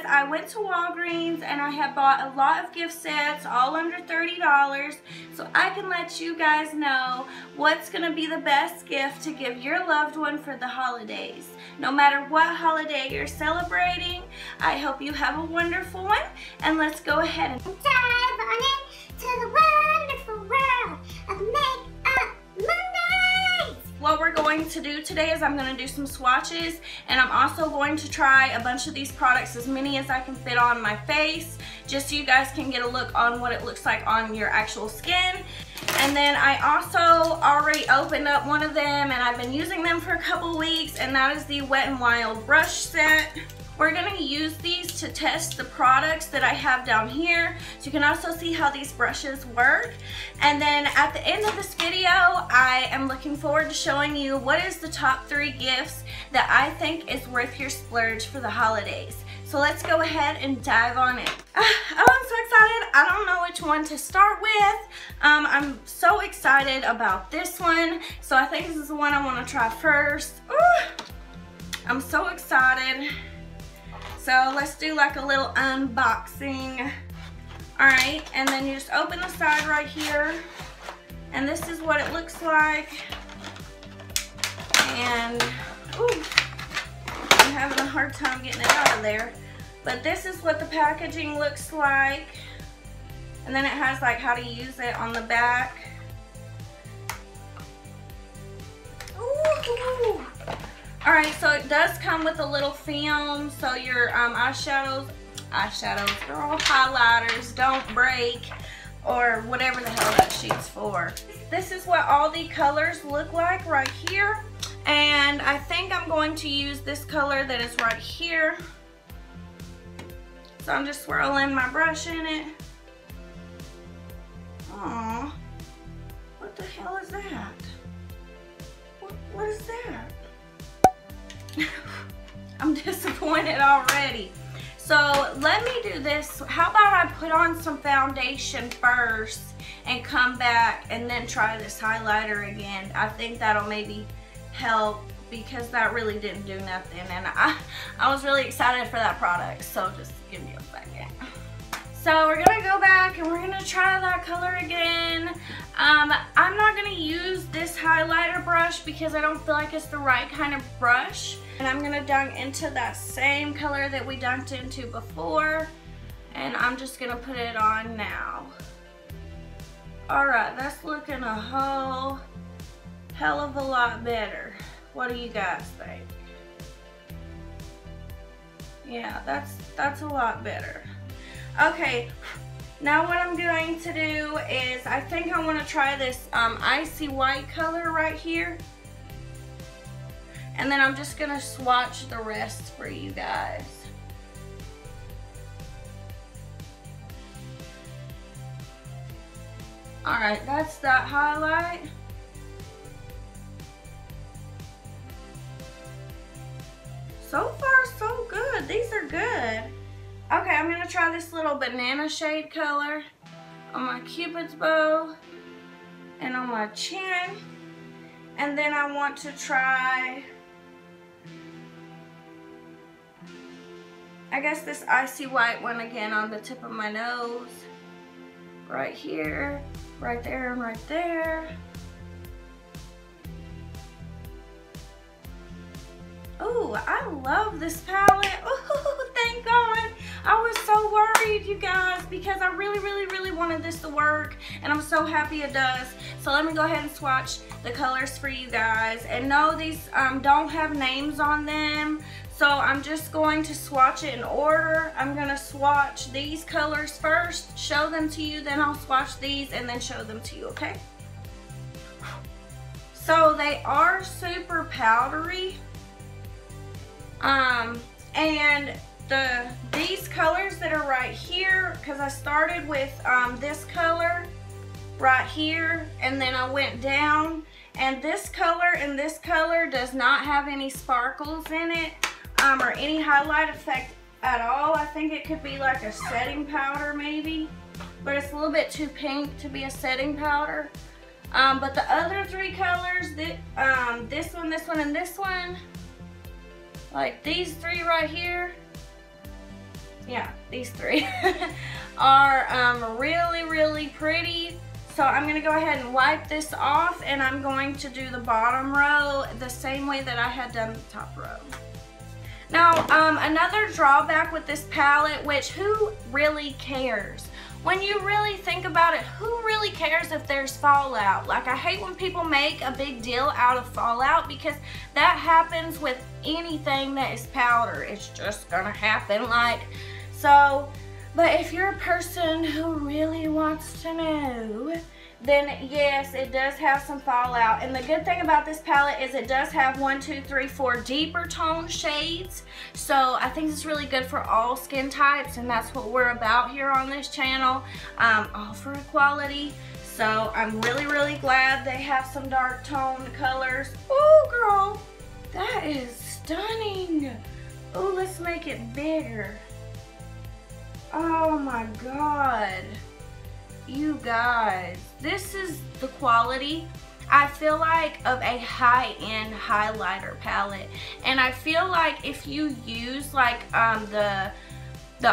guys, I went to Walgreens and I have bought a lot of gift sets, all under $30, so I can let you guys know what's going to be the best gift to give your loved one for the holidays. No matter what holiday you're celebrating, I hope you have a wonderful one, and let's go ahead and dive on into the wonderful world of Makeup Mondays. What we're going to do today is I'm going to do some swatches, and I'm also going to try a bunch of these products, as many as I can fit on my face, just so you guys can get a look on what it looks like on your actual skin. And then I also already opened up one of them, and I've been using them for a couple weeks, and that is the Wet n Wild brush set. We're going to use these to test the products that I have down here, so you can also see how these brushes work. And then at the end of this video, I am looking forward to showing you what is the top 3 gifts that I think is worth your splurge for the holidays. So let's go ahead and dive on in. Oh, I'm so excited. I don't know which one to start with. I'm so excited about this one. So I think this is the one I want to try first. Ooh, I'm so excited. So let's do like a little unboxing. All right, and then you just open the side right here. And this is what it looks like. And, ooh, I'm having a hard time getting it out of there. But this is what the packaging looks like. And then it has like how to use it on the back. Ooh. Alright, so it does come with a little film, so your eyeshadows, girl, highlighters don't break, or whatever the hell that sheet's for. This is what all the colors look like right here. And I think I'm going to use this color that is right here. So I'm just swirling my brush in it. Aww. What the hell is that? What is that? I'm disappointed already. So let me do this. How about I put on some foundation first and come back and then try this highlighter again. I think that'll maybe help, because that really didn't do nothing, and I was really excited for that product, so just give me a second. So we're gonna go back and we're gonna try that color again. I'm not gonna use this highlighter brush because I don't feel like it's the right kind of brush, and I'm gonna dunk into that same color that we dunked into before, and I'm just gonna put it on now. Alright, that's looking a whole hell of a lot better. What do you guys think? Yeah, that's a lot better. Okay, now what I'm going to do is I think I want to try this icy white color right here. And then I'm just going to swatch the rest for you guys. Alright, that's that highlight. So far, so good. These are good. Okay, I'm going to try this little banana shade color on my Cupid's bow and on my chin. And then I want to try, I guess, this icy white one again on the tip of my nose. Right here, right there, and right there. Oh, I love this palette. Oh, thank God. I was so worried, you guys, because I really wanted this to work, and I'm so happy it does. So let me go ahead and swatch the colors for you guys. And no, these don't have names on them, so I'm just going to swatch it in order. I'm going to swatch these colors first, show them to you, then I'll swatch these and then show them to you, okay? So they are super powdery. And these colors that are right here, because I started with this color right here, and then I went down, and this color does not have any sparkles in it, or any highlight effect at all. I think it could be like a setting powder maybe, but it's a little bit too pink to be a setting powder. But the other 3 colors, this one, and this one, like these 3 right here, yeah, these three are really, really pretty. So I'm going to go ahead and wipe this off, and I'm going to do the bottom row the same way that I had done the top row. Now, another drawback with this palette, which who really cares? When you really think about it, who really cares if there's fallout? Like, I hate when people make a big deal out of fallout, because that happens with anything that is powder. It's just gonna happen, like, so. But if you're a person who really wants to know, then yes, it does have some fallout. And the good thing about this palette is it does have 1, 2, 3, 4 deeper tone shades. So I think it's really good for all skin types, and that's what we're about here on this channel, all for equality. So I'm really, really glad they have some dark tone colors. Oh girl, that is stunning. Oh, let's make it bigger. Oh my God, you guys, this is the quality, I feel like, of a high-end highlighter palette. And I feel like if you use like the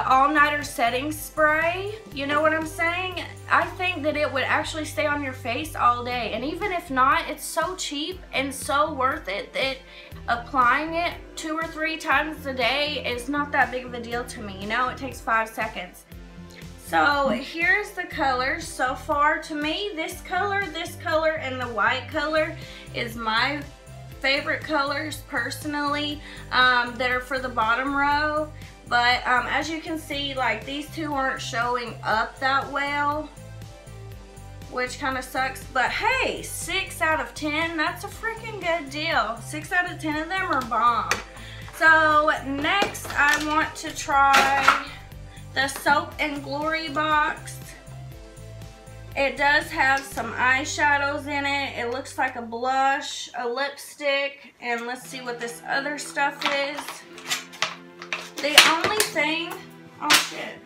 all-nighter setting spray, you know what I'm saying, I think that it would actually stay on your face all day. And even if not, it's so cheap and so worth it that applying it 2 or 3 times a day is not that big of a deal to me. You know, it takes 5 seconds. So here's the colors. So far, to me, this color, and the white color is my favorite colors personally, that are for the bottom row. But as you can see, like, these two aren't showing up that well, which kind of sucks. But hey, 6 out of 10, that's a freaking good deal. 6 out of 10 of them are bomb. So next I want to try the Soap and Glory box. It does have some eyeshadows in it. It looks like a blush, a lipstick, and let's see what this other stuff is. The only thing, oh shit.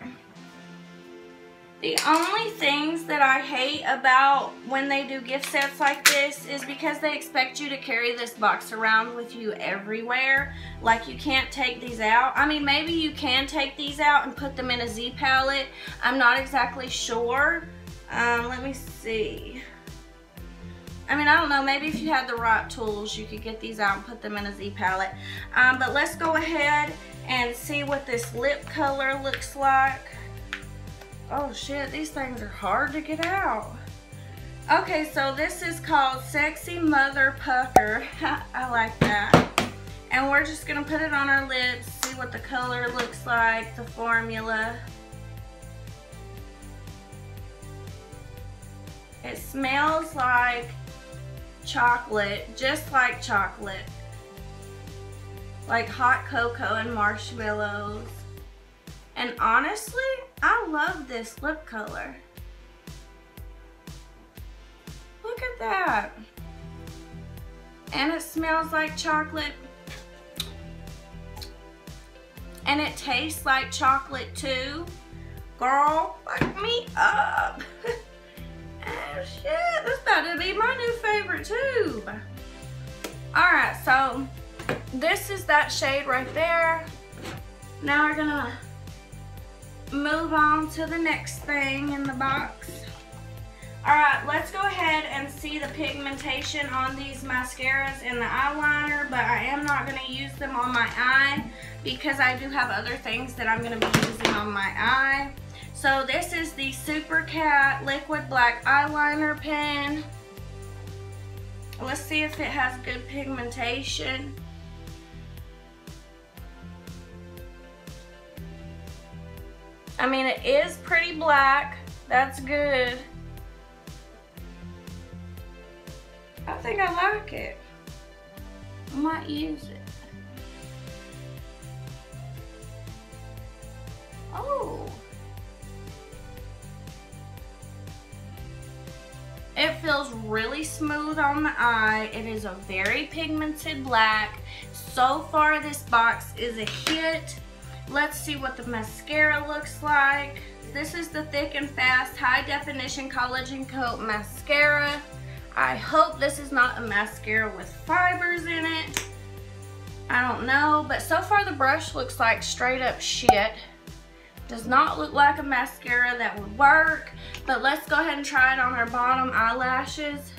The only things that I hate about when they do gift sets like this is because they expect you to carry this box around with you everywhere. Like, you can't take these out. I mean, maybe you can take these out and put them in a Z palette. I'm not exactly sure. Let me see. I mean, I don't know, maybe if you had the right tools, you could get these out and put them in a Z palette. But let's go ahead and see what this lip color looks like. Oh shit, these things are hard to get out. Okay, so this is called Sexy Mother Pucker. I like that. And we're just gonna put it on our lips, see what the color looks like, the formula. It smells like chocolate, just like chocolate. Like hot cocoa and marshmallows. And honestly, I love this lip color. Look at that. And it smells like chocolate. And it tastes like chocolate too. Girl, fuck me up. Oh shit, this about to be my new favorite tube. Alright, so this is that shade right there. Now we're gonna move on to the next thing in the box. Alright, let's go ahead and see the pigmentation on these mascaras and the eyeliner, but I am not going to use them on my eye because I do have other things that I'm going to be using on my eye. So this is the Super Cat Liquid Black Eyeliner Pen. Let's see if it has good pigmentation. I mean, it is pretty black. That's good. I think I like it. I might use it. Oh. It feels really smooth on the eye. It is a very pigmented black. So far, this box is a hit. Let's see what the mascara looks like. This is the Thick and Fast High Definition Collagen Coat Mascara. I hope this is not a mascara with fibers in it. I don't know, but so far the brush looks like straight up shit. Does not look like a mascara that would work, but let's go ahead and try it on our bottom eyelashes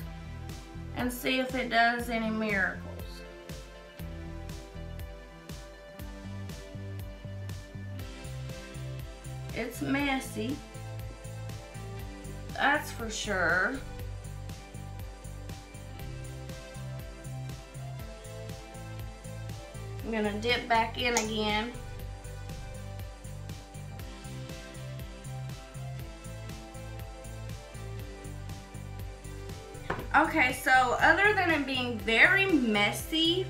and see if it does any miracles. It's messy, that's for sure. I'm gonna dip back in again. Okay, so other than it being very messy,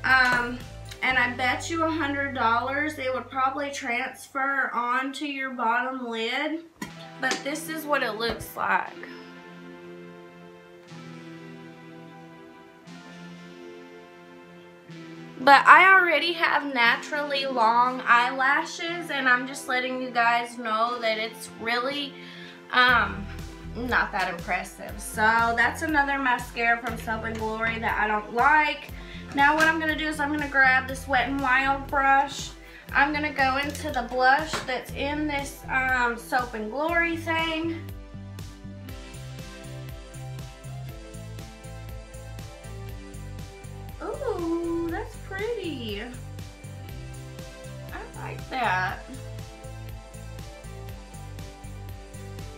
and I bet you $100 it would probably transfer onto your bottom lid, but this is what it looks like. But I already have naturally long eyelashes, and I'm just letting you guys know that it's really not that impressive. So that's another mascara from Soap and Glory that I don't like. Now what I'm going to do is I'm going to grab this Wet n Wild brush. I'm going to go into the blush that's in this Soap and Glory thing. Ooh, that's pretty. I like that.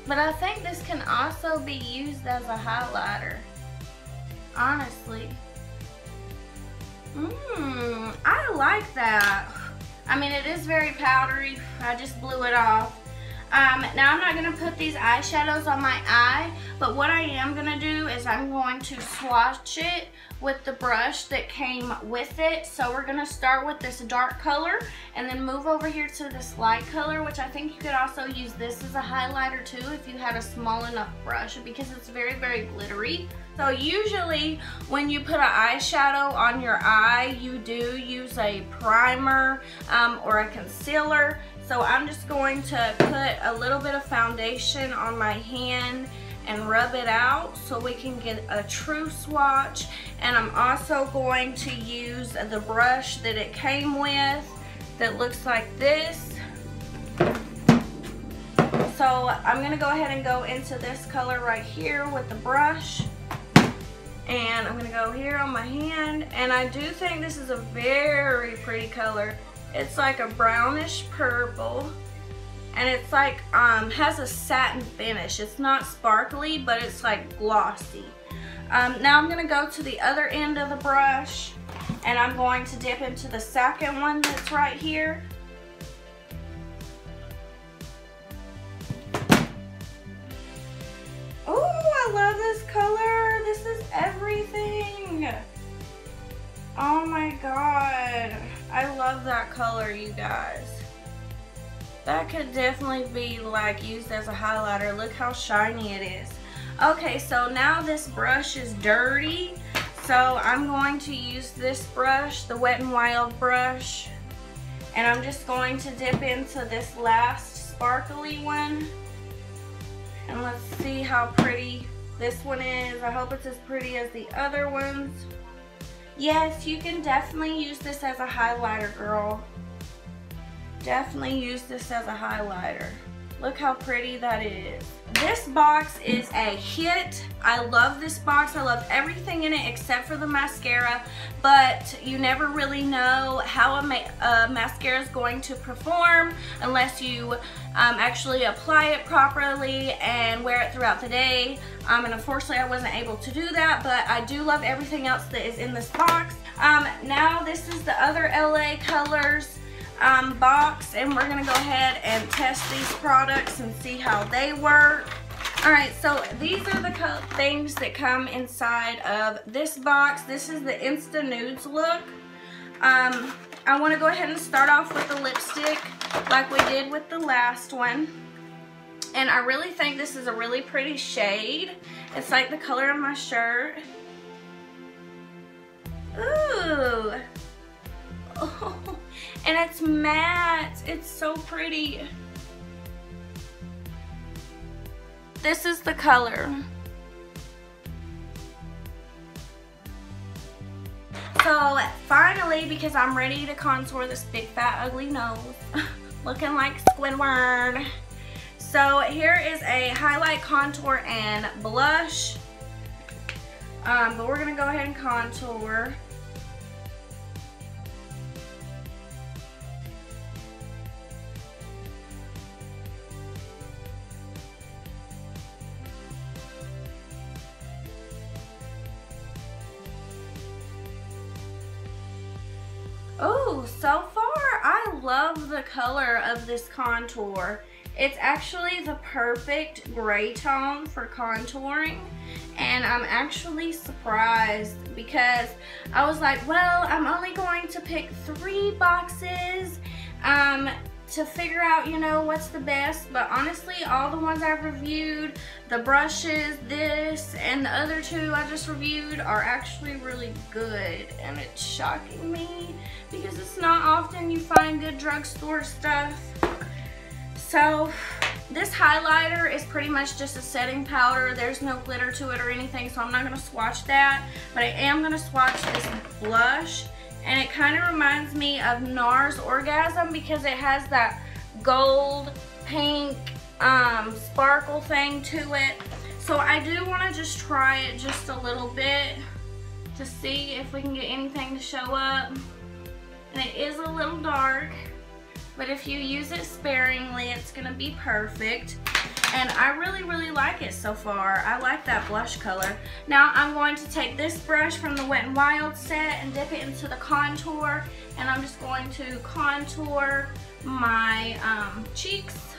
But I think this can also be used as a highlighter, honestly. I like that. I mean, it is very powdery. I just blew it off. Now I'm not going to put these eyeshadows on my eye, but what I am going to do is I'm going to swatch it with the brush that came with it. So we're going to start with this dark color and then move over here to this light color, which I think you could also use this as a highlighter too if you had a small enough brush, because it's very, very glittery. So usually when you put an eyeshadow on your eye, you do use a primer or a concealer. So I'm just going to put a little bit of foundation on my hand and rub it out so we can get a true swatch. And I'm also going to use the brush that it came with that looks like this. So I'm going to go ahead and go into this color right here with the brush. And I'm going to go here on my hand. And I do think this is a very pretty color. It's like a brownish purple, and it's like has a satin finish. It's not sparkly, but it's like glossy. Now I'm gonna go to the other end of the brush, and I'm going to dip into the second one that's right here. Oh, I love this color. This is everything. Oh my god. I love that color, you guys. That could definitely be like used as a highlighter. Look how shiny it is. Okay, so now this brush is dirty. So I'm going to use this brush, the Wet n Wild brush. And I'm just going to dip into this last sparkly one. And let's see how pretty this one is. I hope it's as pretty as the other ones. Yes, you can definitely use this as a highlighter, girl. Definitely use this as a highlighter. Look how pretty that is. This box is a hit. I love this box. I love everything in it except for the mascara, but you never really know how a mascara is going to perform unless you actually apply it properly and wear it throughout the day. And unfortunately I wasn't able to do that, but I do love everything else that is in this box. Now this is the other LA Colors box, and we're gonna go ahead and test these products and see how they work. Alright, so these are the things that come inside of this box. This is the Insta Nudes look. I want to go ahead and start off with the lipstick like we did with the last one. And I really think this is a really pretty shade. It's like the color of my shirt. Ooh. Oh. And it's matte. It's so pretty. This is the color. So finally, because I'm ready to contour this big fat ugly nose, looking like Squidward. So here is a highlight, contour, and blush. But we're gonna go ahead and contour. Oh, so far I love the color of this contour. It's actually the perfect gray tone for contouring, and I'm actually surprised because I was like, well, I'm only going to pick 3 boxes to figure out, you know, what's the best. But honestly, all the ones I've reviewed, the brushes, this, and the other 2 I just reviewed are actually really good, and it's shocking me because it's not often you find good drugstore stuff. So this highlighter is pretty much just a setting powder. There's no glitter to it or anything, so I'm not going to swatch that. But I am going to swatch this blush. And it kind of reminds me of NARS Orgasm because it has that gold, pink, sparkle thing to it. So I do want to just try it just a little bit to see if we can get anything to show up. And it is a little dark, but if you use it sparingly, it's going to be perfect. And I really, really like it so far. I like that blush color. Now I'm going to take this brush from the Wet n Wild set and dip it into the contour. And I'm just going to contour my cheeks.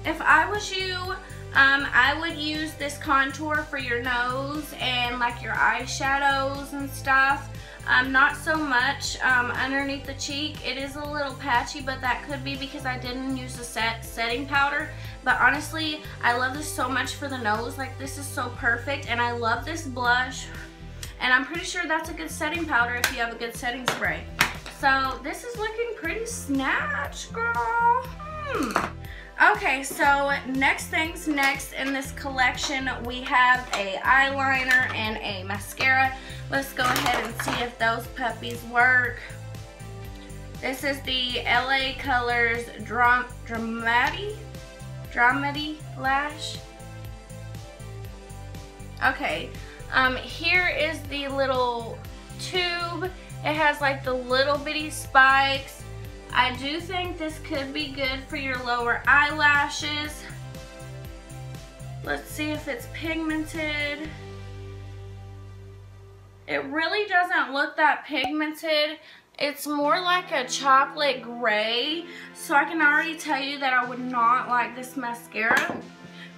If I was you, I would use this contour for your nose and like your eyeshadows and stuff. Not so much underneath the cheek. It is a little patchy, but that could be because I didn't use the setting powder. But honestly, I love this so much for the nose. Like, this is so perfect, and I love this blush. And I'm pretty sure that's a good setting powder if you have a good setting spray. So this is looking pretty snatched, girl. Okay, so next things next in this collection, we have a eyeliner and a mascara. Let's go ahead and see if those puppies work. This is the LA Colors Dramedy Lash. Okay, here is the little tube. It has like the little bitty spikes. I do think this could be good for your lower eyelashes. Let's see if it's pigmented. It really doesn't look that pigmented. It's more like a chocolate gray, so I can already tell you that I would not like this mascara.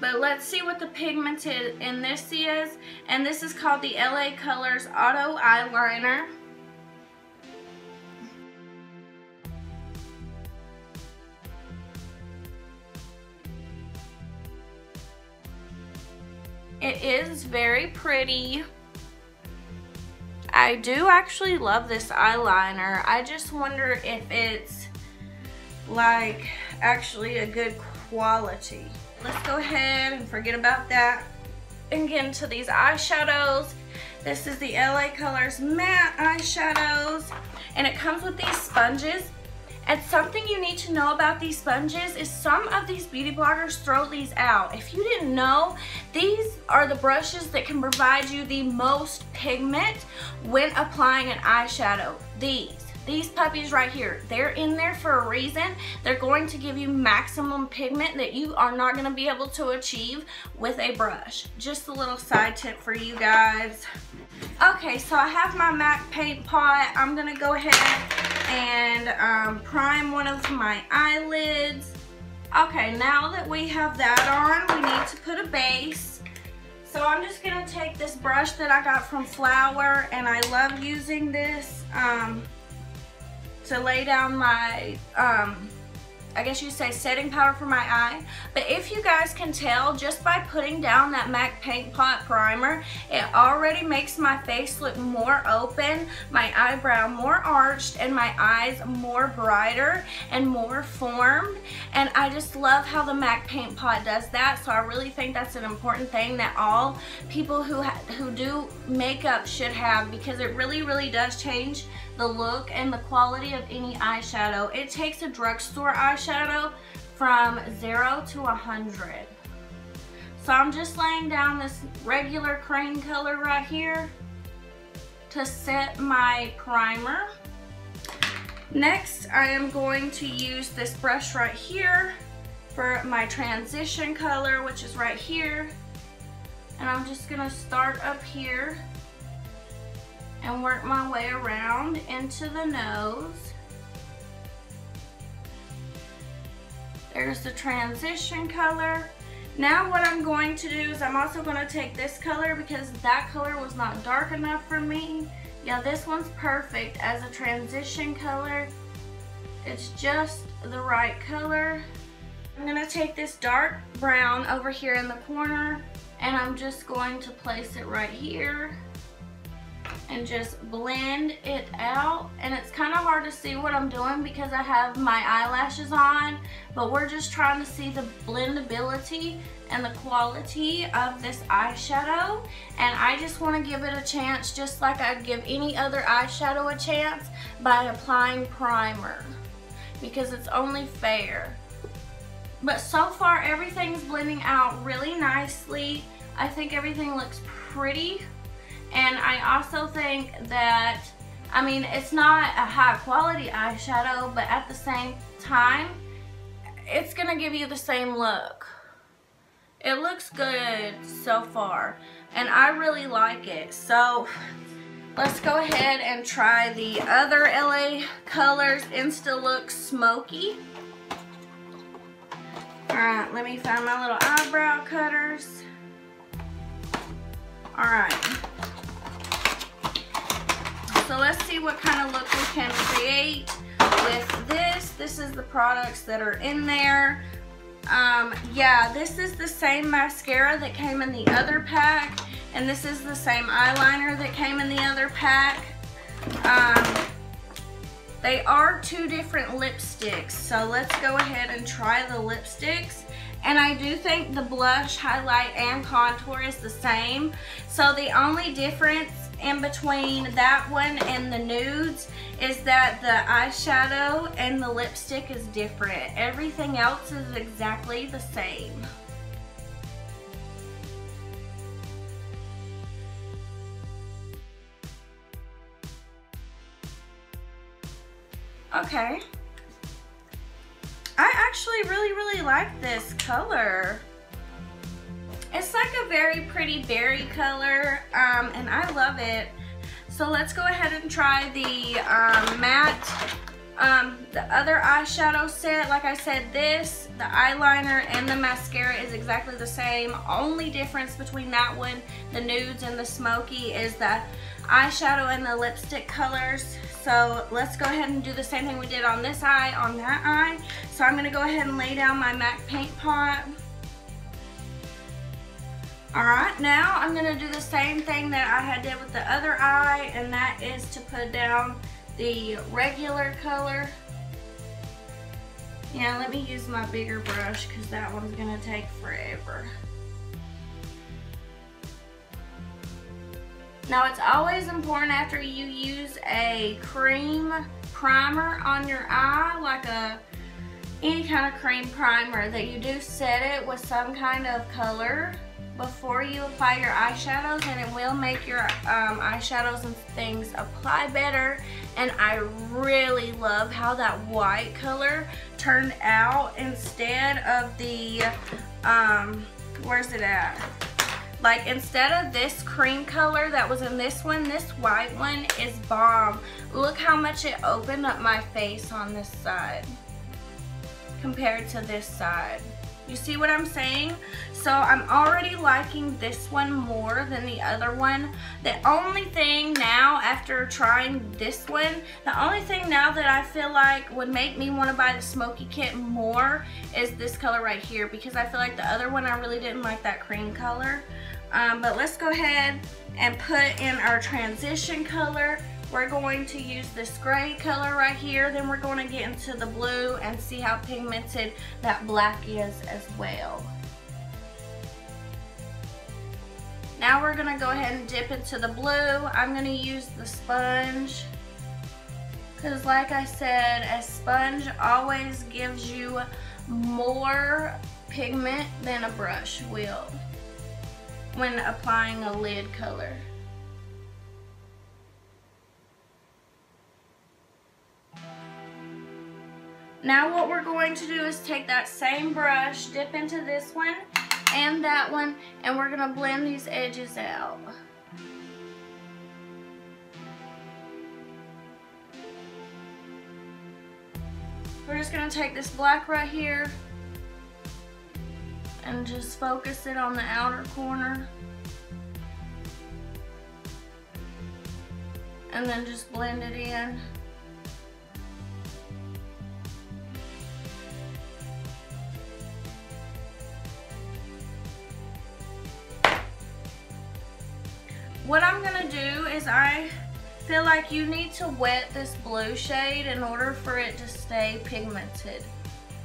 But let's see what the pigmented in this is. And this is called the LA Colors Auto Eyeliner. It is very pretty. I do actually love this eyeliner. I just wonder if it's like actually a good quality. Let's go ahead and forget about that and get into these eyeshadows. This is the LA Colors matte eyeshadows, and it comes with these sponges. And something you need to know about these sponges is some of these beauty bloggers throw these out. If you didn't know, these are the brushes that can provide you the most pigment when applying an eyeshadow. These puppies right here, they're in there for a reason. They're going to give you maximum pigment that you are not going to be able to achieve with a brush. Just a little side tip for you guys. Okay, so I have my MAC paint pot. I'm going to go ahead and prime one of my eyelids. Okay, now that we have that on, we need to put a base. So I'm just going to take this brush that I got from Flower, and I love using this to lay down my I guess you say setting powder for my eye. But if you guys can tell, just by putting down that MAC Paint Pot primer, it already makes my face look more open, my eyebrow more arched, and my eyes more brighter and more formed. And I just love how the MAC Paint Pot does that. So I really think that's an important thing that all people who do makeup should have, because it really does change the look and the quality of any eyeshadow. It takes a drugstore eyeshadow from 0 to 100. So I'm just laying down this regular cream color right here to set my primer. Next, I am going to use this brush right here for my transition color, which is right here. And I'm just gonna start up here and work my way around into the nose. There's the transition color. Now what I'm going to do is I'm also going to take this color, because that color was not dark enough for me. Yeah, this one's perfect as a transition color. It's just the right color. I'm going to take this dark brown over here in the corner, and I'm just going to place it right here and just blend it out. And it's kind of hard to see what I'm doing because I have my eyelashes on, but we're just trying to see the blendability and the quality of this eyeshadow. And I just want to give it a chance, just like I'd give any other eyeshadow a chance, by applying primer, because it's only fair. But so far everything's blending out really nicely. I think everything looks pretty. And I also think that, I mean, it's not a high quality eyeshadow, but at the same time, it's gonna give you the same look. It looks good so far, and I really like it. So let's go ahead and try the other LA Colors Insta Look Smoky. Alright, let me find my little eyebrow cutters. Alright. So let's see what kind of look we can create with this. This is the products that are in there. Yeah, this is the same mascara that came in the other pack, and this is the same eyeliner that came in the other pack. They are two different lipsticks, so let's go ahead and try the lipsticks. And I do think the blush, highlight, and contour is the same. So the only difference in between that one and the nudes is that the eyeshadow and the lipstick is different. Everything else is exactly the same. Okay. I actually really like this color. It's like a very pretty berry color, and I love it. So let's go ahead and try the matte, the other eyeshadow set. Like I said, this, the eyeliner, and the mascara is exactly the same. Only difference between that one, the nudes, and the smoky is the eyeshadow and the lipstick colors. So let's go ahead and do the same thing we did on this eye, on that eye. So I'm going to go ahead and lay down my MAC Paint Pot. Alright, now I'm going to do the same thing that I had did with the other eye, and that is to put down the regular color. Yeah, let me use my bigger brush because that one's going to take forever. Now, it's always important after you use a cream primer on your eye, like any kind of cream primer, that you do set it with some kind of color before you apply your eyeshadows, and it will make your eyeshadows and things apply better. And I really love how that white color turned out instead of the, where's it at? Like, instead of this cream color that was in this one, this white one is bomb. Look how much it opened up my face on this side compared to this side. You see what I'm saying? So I'm already liking this one more than the other one. The only thing now, after trying this one, the only thing now that I feel like would make me want to buy the Smoky kit more is this color right here, because I feel like the other one I really didn't like that cream color. But let's go ahead and put in our transition color. We're going to use this gray color right here, then we're going to get into the blue and see how pigmented that black is as well. Now we're going to go ahead and dip into the blue. I'm going to use the sponge, because like I said, a sponge always gives you more pigment than a brush will when applying a lid color. Now what we're going to do is take that same brush, dip into this one and that one, and we're going to blend these edges out. We're just going to take this black right here and just focus it on the outer corner. And then just blend it in. What I'm going to do is, I feel like you need to wet this blue shade in order for it to stay pigmented.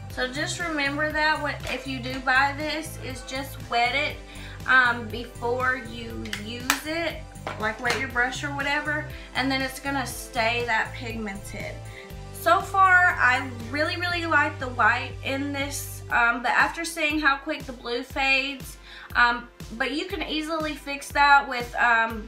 So just remember that if you do buy this, is just wet it before you use it, like wet your brush or whatever, and then it's going to stay that pigmented. So far, I really like the white in this, but after seeing how quick the blue fades, but you can easily fix that with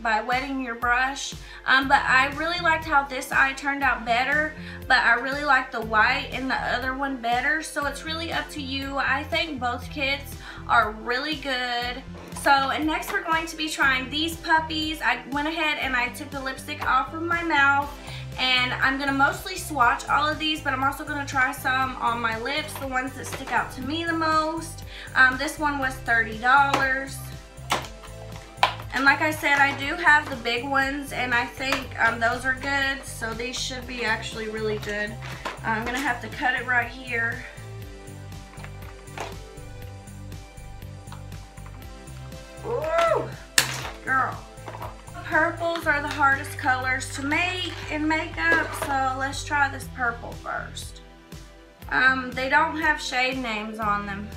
by wetting your brush. But I really liked how this eye turned out better, but I really like the white in the other one better. So it's really up to you. I think both kits are really good. So, and next we're going to be trying these puppies. I went ahead and I took the lipstick off of my mouth, and I'm going to mostly swatch all of these, but I'm also going to try some on my lips, the ones that stick out to me the most. This one was $30. And like I said, I do have the big ones, and I think those are good, so these should be actually really good. I'm going to have to cut it right here. Ooh, girl. Purples are the hardest colors to make in makeup, so let's try this purple first. They don't have shade names on them.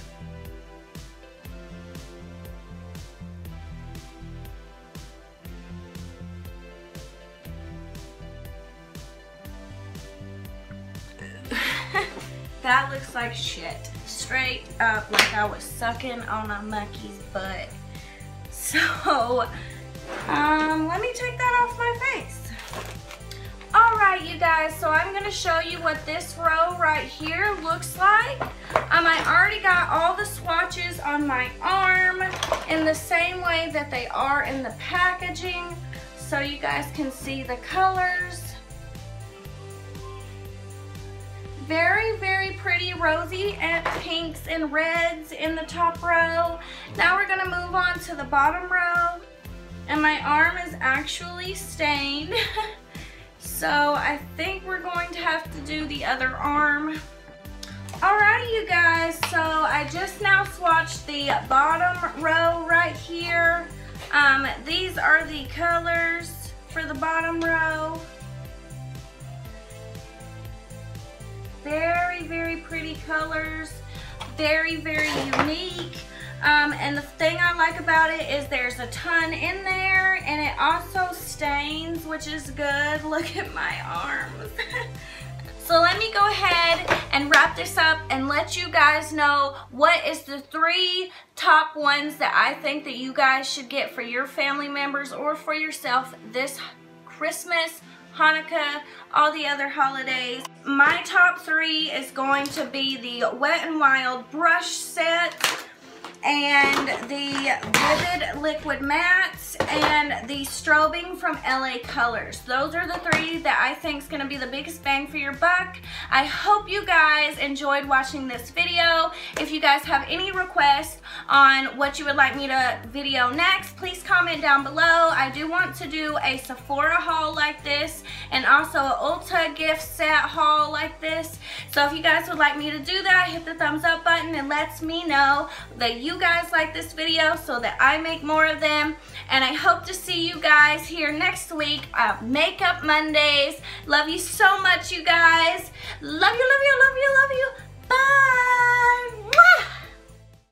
That looks like shit. Straight up, like I was sucking on a monkey's butt. So, let me take that off my face. Alright, you guys, so I'm going to show you what this row right here looks like. I already got all the swatches on my arm in the same way that they are in the packaging, so you guys can see the colors. Very pretty rosy and pinks and reds in the top row. Now we're going to move on to the bottom row, and my arm is actually stained. So I think we're going to have to do the other arm. Alrighty, you guys, so I just now swatched the bottom row right here. These are the colors for the bottom row. Very pretty colors, very unique. And the thing I like about it is there's a ton in there, and it also stains, which is good. Look at my arms. So let me go ahead and wrap this up and let you guys know what is the 3 top ones that I think that you guys should get for your family members or for yourself this Christmas, Hanukkah, all the other holidays. My top 3 is going to be the Wet n Wild brush set. and the Vivid Liquid Mattes, and the Strobing from LA Colors. Those are the 3 that I think is going to be the biggest bang for your buck. I hope you guys enjoyed watching this video. If you guys have any requests on what you would like me to video next, please comment down below. I do want to do a Sephora haul like this, and also an Ulta gift set haul like this. So if you guys would like me to do that, hit the thumbs up button and lets me know that you guys like this video so that I make more of them. And I hope to see you guys here next week at Makeup Mondays. Love you so much, you guys. Love you, love you, love you, love you. Bye.